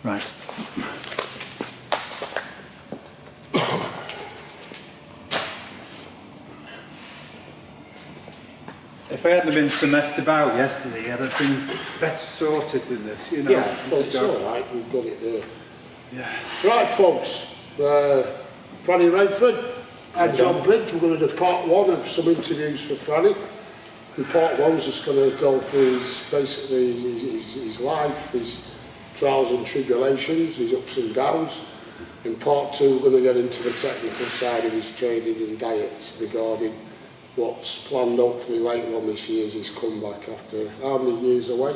Right. If I hadn't been so messed about yesterday, I'd have been better sorted than this, you know. Yeah, well, it's all right. We've got it there. Yeah. Right, folks. Fran Rainford and John Bridge. We're going to do part one of some interviews for Franny. And part one's just going to go through his life, his trials and tribulations, his ups and downs. In part two, we're going to get into the technical side of his training and diet regarding what's planned hopefully later on this year is his comeback after how many years away?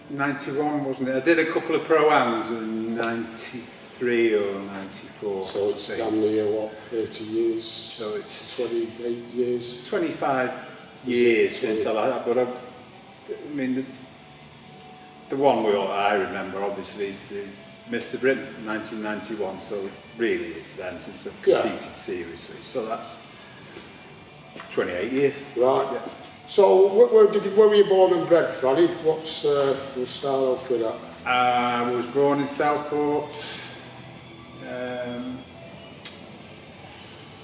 91, wasn't it? I did a couple of pro-ams in 93 or 94. So it's damn near, what, 30 years? So it's 28 years? 25 years since I like that, but I mean, the one I remember obviously is the Mr. Britain 1991, so really it's then since I've competed seriously, so that's 28 years. Right. Yeah. So where were you born and bred, Franny? We'll start off with that. I was born in Southport,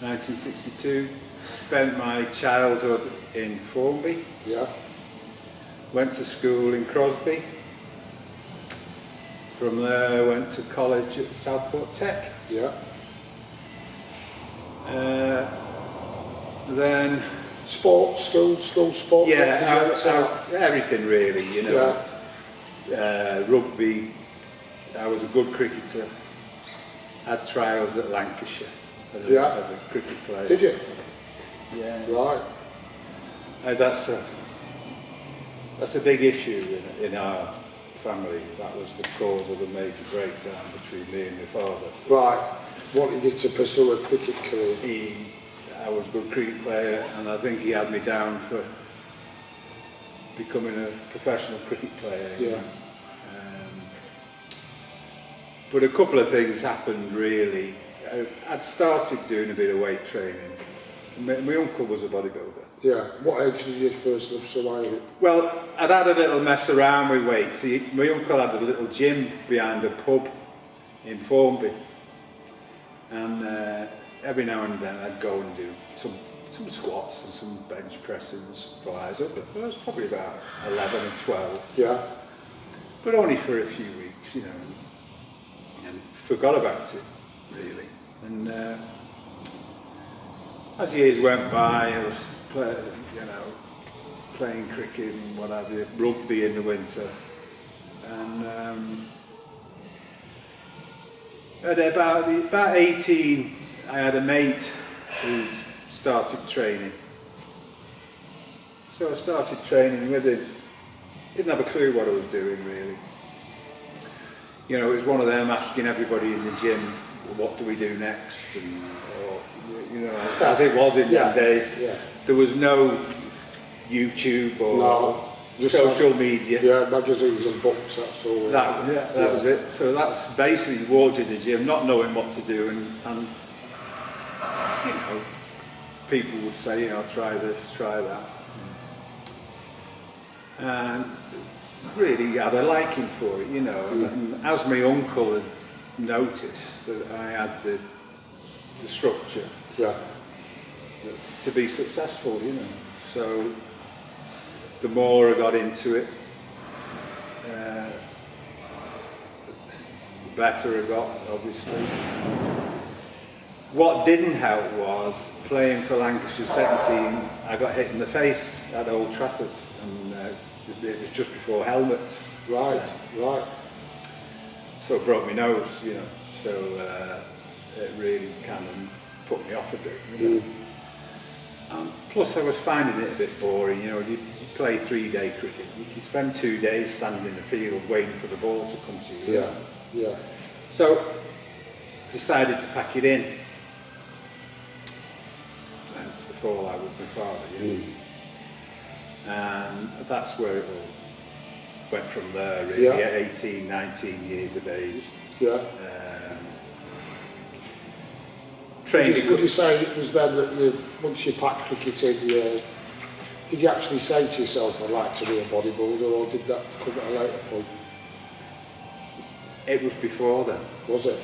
1962, spent my childhood in Formby, Yeah. went to school in Crosby. From there, I went to college at Southport Tech. Yeah. Then, Sports, school sports? everything really, you know. Rugby, I was a good cricketer. Had trials at Lancashire as a cricket player. Did you? Yeah. Right. That's a big issue in our family. That was the cause of a major breakdown between me and my father. Right. Wanted you to pursue a cricket career? I was a good cricket player, and I think he had me down for becoming a professional cricket player. Yeah. But a couple of things happened really. I'd started doing a bit of weight training. My uncle was a bodybuilder. Yeah. What age did you first love surviving? Well, I'd had a little mess around with weights. My uncle had a little gym behind a pub in Formby, and every now and then I'd go and do some squats and some bench pressing and some flies up. I was probably about 11 or 12. Yeah. But only for a few weeks, you know, and forgot about it really. And as years went by, I was playing cricket and what have you, rugby in the winter, and at about 18, I had a mate who started training. So I started training with him. Didn't have a clue what I was doing really. You know, it was one of them asking everybody in the gym, what do we do next? And, you know, as it was in them days. Yeah. There was no YouTube or social media. Yeah, magazines and books, that's all. That was it. So that's basically walked in the gym, not knowing what to do, and you know, people would say, you know, try this, try that. And really had a liking for it, you know. And as my uncle had noticed that I had the structure to be successful, you know. So the more I got into it, the better I got, obviously. What didn't help was playing for Lancashire 17, I got hit in the face at Old Trafford, and it was just before helmets. Right. So it broke my nose, you know, so it really kind of put me off a bit, you know. Plus I was finding it a bit boring, you know. You play 3-day cricket, you can spend 2 days standing in the field waiting for the ball to come to you. Yeah. So decided to pack it in. Hence the fallout with my father, you know. And that's where it all went from there, really, at 18, 19 years of age. Yeah. Would you say it was then that once you packed cricket in, did you actually say to yourself, I'd like to be a bodybuilder, or did that come at a later point? It was before then. Was it?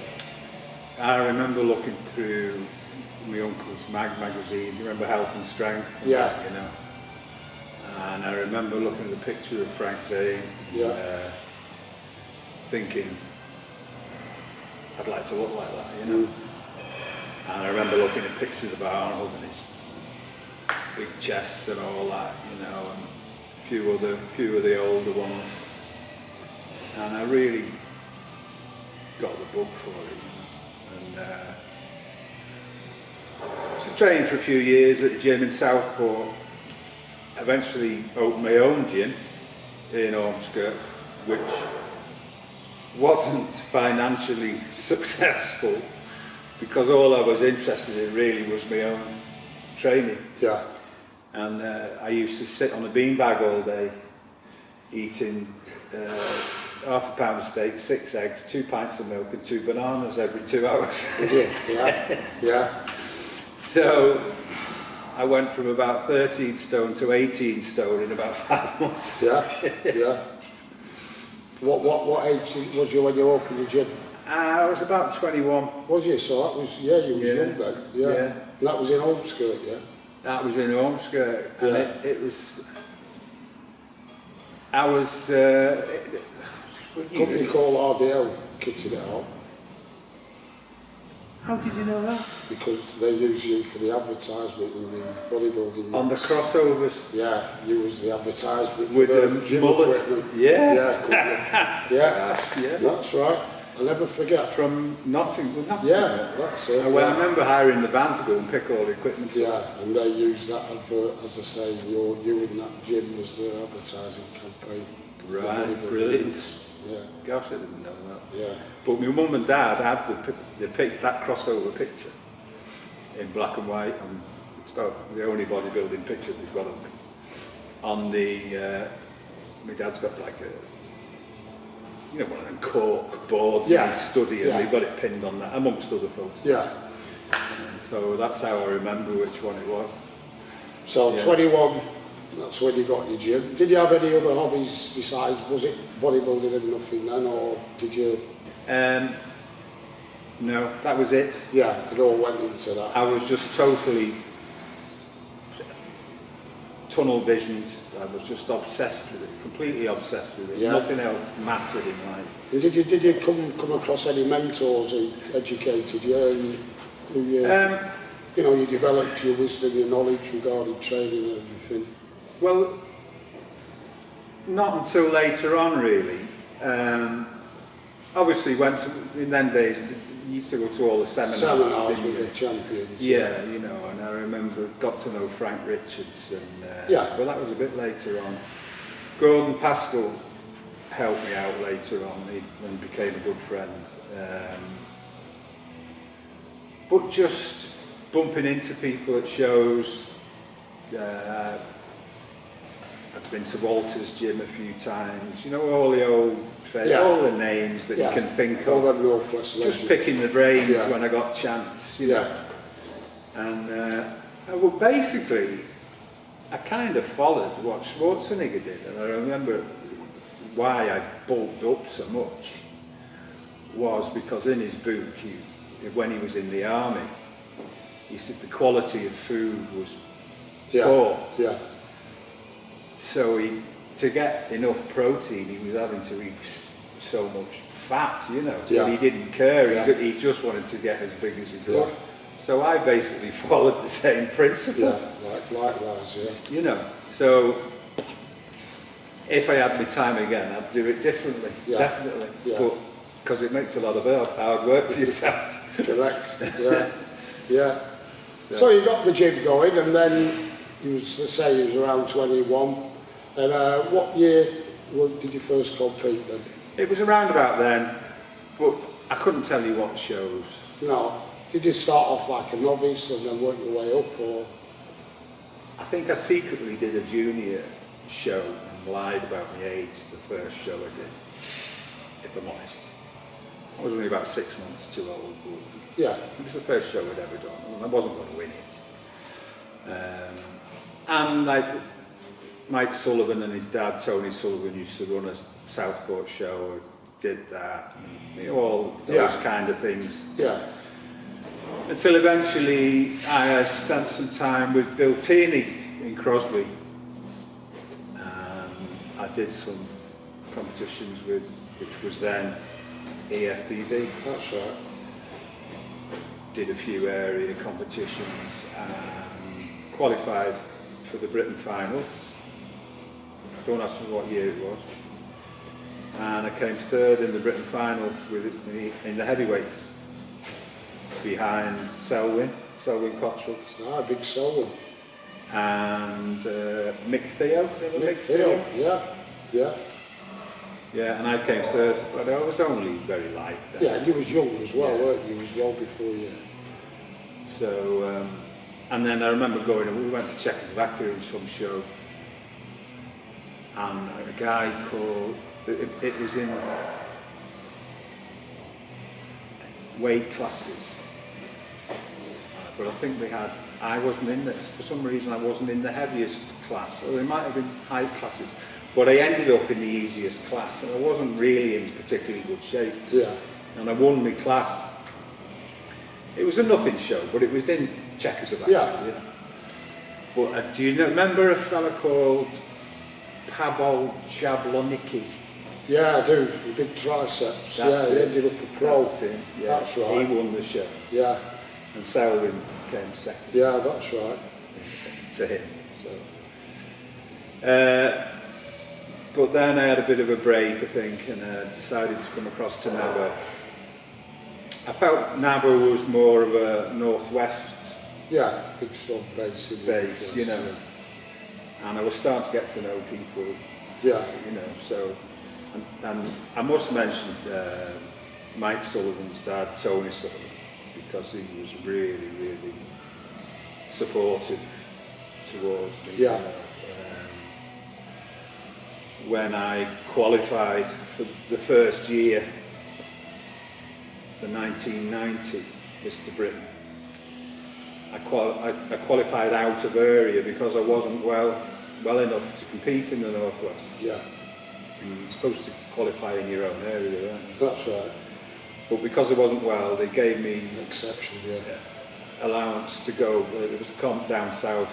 I remember looking through my uncle's magazine. Do you remember Health and Strength? Yeah. That, you know. And I remember looking at the picture of Frank Zane, thinking, I'd like to look like that, you know. And I remember looking at pictures of Arnold and his big chest and all that, you know, and a few of the older ones. And I really got the bug for it, you know. And so trained for a few years at the gym in Southport. Eventually opened my own gym in Ormskirk, which wasn't financially successful because all I was interested in really was my own training. Yeah. And I used to sit on a beanbag all day, eating half a pound of steak, 6 eggs, 2 pints of milk and 2 bananas every 2 hours. Yeah, yeah. So I went from about 13 stone to 18 stone in about 5 months. Yeah, yeah. What age was you when you opened the gym? I was about 21. Was you? So that was, you was young then. Yeah. Yeah. And that was in Ormskirk, yeah? That was in Ormskirk. And Yeah. it was... I was... Company called RDL kitted it out How did you know that? because they use you for the advertisement in the bodybuilding. On the mix. crossovers. Yeah, you was the advertisement With for the gym mullet. equipment. Yeah. Yeah, company. Yeah, Yeah. that's right. I'll never forget. From Nottingham. Yeah, that's it. Well, I Yeah. remember hiring the van to go and pick all the equipment up. Yeah, and they use that advert, as I say, you in that gym was the advertising campaign. Right, brilliant. Yeah, Gosh, I didn't know that. yeah. But my mum and dad had that crossover picture in black and white, and it's about the only bodybuilding picture they've got of me. On the, my dad's got like one of them cork boards in his study, and they've got it pinned on that, amongst other photos. Yeah. And so that's how I remember which one it was. So 21, that's when you got your gym. Did you have any other hobbies besides, was it bodybuilding and nothing then, or did you? No, that was it. Yeah, it all went into that. I was just totally tunnel visioned. I was just obsessed with it, completely obsessed with it. Yeah. Nothing else mattered in life. And did you come across any mentors who educated you, and who you developed your wisdom, your knowledge regarding training and everything? Well, not until later on, really. Obviously, in them days, you used to go to all the seminars with the champions. Yeah, and I remember got to know Frank Richards, and but that was a bit later on. Gordon Pascal helped me out later on. He became a good friend. But just bumping into people at shows. I've been to Walter's gym a few times. All the old, all the names that you can think all of. them Northwest legends. Just picking the brains when I got a chance, And well, basically, I kind of followed what Schwarzenegger did, and I remember why I bulked up so much was because in his book, when he was in the army, he said the quality of food was poor. Yeah. So to get enough protein, he was having to eat so much fat, But he didn't care. Yeah. He just wanted to get as big as he could. So I basically followed the same principle. Yeah, likewise, yeah. So if I had my time again, I'd do it differently, definitely. Yeah. But because it makes a lot of hard work for yourself. Correct. Yeah. So you got the gym going, and then you was around 21. And what year did you first compete then? It was around about then, but I couldn't tell you what shows. No. Did you start off like a novice and then work your way up, or? I think I secretly did a junior show and lied about my age the first show I did, if I'm honest. I was only about 6 months too old. Yeah. It was the first show I'd ever done, and I wasn't going to win it. And like Mike Sullivan and his dad, Tony Sullivan, used to run a Southport show did that, all those kind of things. Yeah. Until eventually I spent some time with Bill Tierney in Crosby. I did some competitions with, which was then EFBB. That's right. Did a few area competitions and qualified for the Britain finals. Don't ask me what year it was. And I came third in the Britain finals in the heavyweights, behind Selwyn Cottrell. Ah, big Selwyn. And Mick Theo. Mick Theo, yeah. Yeah, and I came third, but I was only very light then. Yeah, and you was young as well, weren't you? You was well before you. So, and then I remember we went to Czechoslovakia in some show, and a guy called, it was in weight classes, but I think I wasn't in this, for some reason I wasn't in the heaviest class, or it might have been height classes, but I ended up in the easiest class, and I wasn't really in particularly good shape. Yeah. And I won my class. It was a nothing show, but it was in Czechoslovakia. Yeah. You know. But do you remember a fella called Pavel Jablonicki? Yeah, I do. The big triceps. That's he it. ended up a pro. That's him. Yeah. That's right. He won the show. Yeah. And Selwyn came second. Yeah, that's right. To him. So. But then I had a bit of a break, I think, and decided to come across to NABA. I felt NABA was more of a northwest Yeah, big strong base. you know. Yeah. And I was starting to get to know people. Yeah. You know, so, and I must mention Mike Sullivan's dad, Tony Sullivan, because he was really, really supportive towards me. Yeah. You know. When I qualified for the first year, the 1990 Mr. Britain, I qualified out of area because I wasn't well enough to compete in the Northwest. Yeah. And you're supposed to qualify in your own area, aren't you? That's right. But because I wasn't well, they gave me An exception, yeah. allowance to go. There was a comp down south,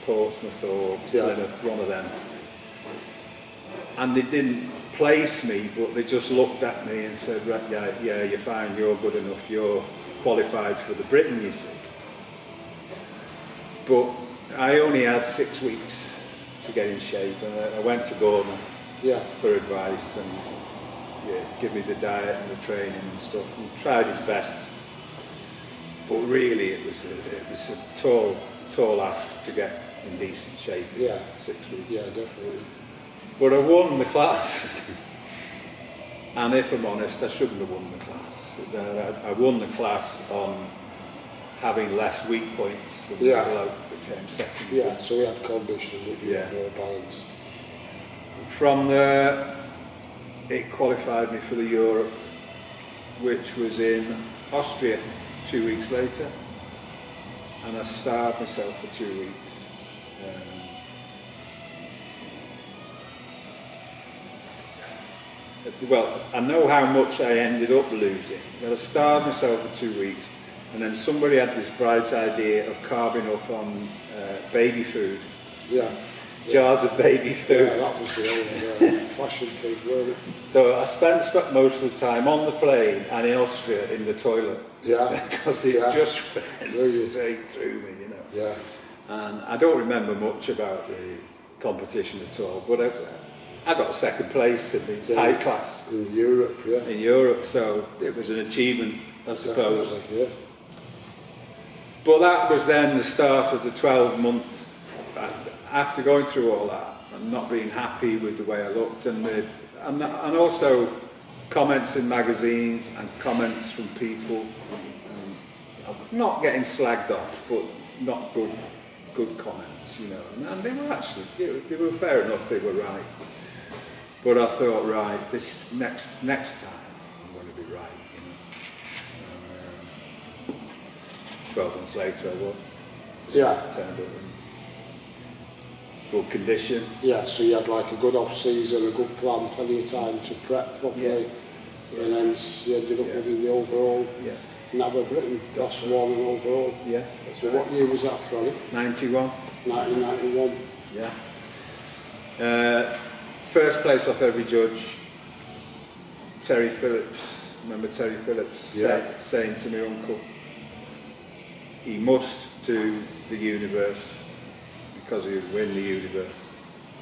Portsmouth or Plymouth, one of them. And they didn't place me, but they just looked at me and said, right, yeah, you're fine, you're good enough, you're qualified for the Britain, you see. But I only had 6 weeks to get in shape, and I went to Gordon for advice and give me the diet and the training and stuff, and tried his best. But really, it was a tall ask to get in decent shape in 6 weeks. Yeah, definitely. But I won the class, and if I'm honest, I shouldn't have won the class. I won the class on having less weak points than the bloke that came second. Yeah, so we had condition that you had more balance. From there, it qualified me for the Europe, which was in Austria 2 weeks later, and I starved myself for 2 weeks. Well, I know how much I ended up losing. I starved myself for 2 weeks, and then somebody had this bright idea of carving up on baby food. Yeah. Jars of baby food. Yeah, that was the old fashion thing, wasn't it? So I spent most of the time on the plane and in Austria in the toilet. Yeah. Because it just went straight through me, you know. Yeah. And I don't remember much about the competition at all, but I got second place in the high class. In Europe, In Europe, so it was an achievement, I suppose. Definitely, yeah. But that was then the start of the 12 months. After going through all that and not being happy with the way I looked, and also comments in magazines and comments from people, not getting slagged off, but not good comments, you know. And they were actually, they were fair enough, they were right. But I thought, right, this next time I'm going to be right, you know. 12 months later I was. Yeah. Turned up in good condition. Yeah, so you had like a good off season, a good plan, plenty of time to prep properly. and hence you ended up winning the overall. Yeah. Never Britain, class 1 and overall. Yeah, that's So right. what year was that, Franny? 91. 1991. Yeah. First place off every judge, Terry Phillips. Remember Terry Phillips saying to my uncle, he must do the universe because he would win the universe.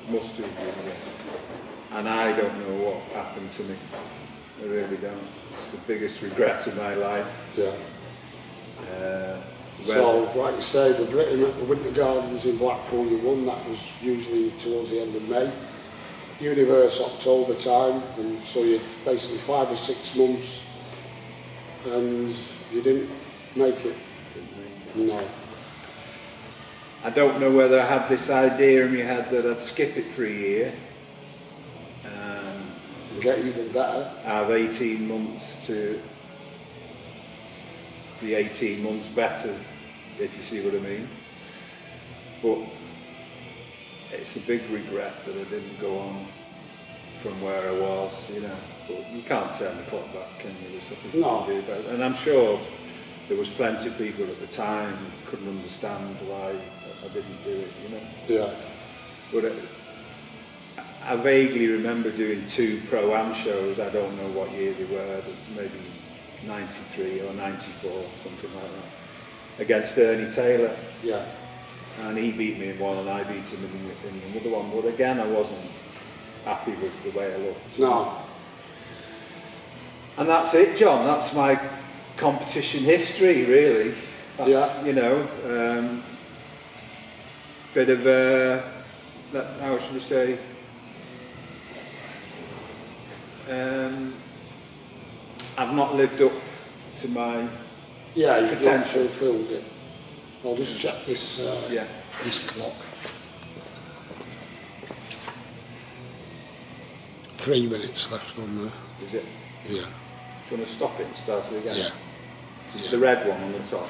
Must do the universe. And I don't know what happened to me. I really don't. It's the biggest regret of my life. Yeah. Well, So, like you say, the Britain at the Winter Gardens in Blackpool, you won. That was usually towards the end of May. Universe October time, and so you basically 5 or 6 months, and you didn't make it. No. I don't know whether I had this idea in my head that I'd skip it for a year. Get even better. I have 18 months to be 18 months better, if you see what I mean. But it's a big regret that I didn't go on from where I was, you know. But you can't turn the clock back, can you? There's nothing you can do about it. And I'm sure there was plenty of people at the time who couldn't understand why I didn't do it, you know. Yeah. But I vaguely remember doing 2 Pro-Am shows, I don't know what year they were, maybe 93 or 94, something like that, against Ernie Taylor. Yeah. And he beat me in one and I beat him in another one. But again, I wasn't happy with the way I looked. No. And that's it, John. That's my competition history, really. That's, you know, bit of a, how should we say, I've not lived up to my You've not potential. fulfilled it. I'll just check this this clock. 3 minutes left on there. Is it? Yeah. Do you want to stop it and start it again? Yeah. The red one on the top.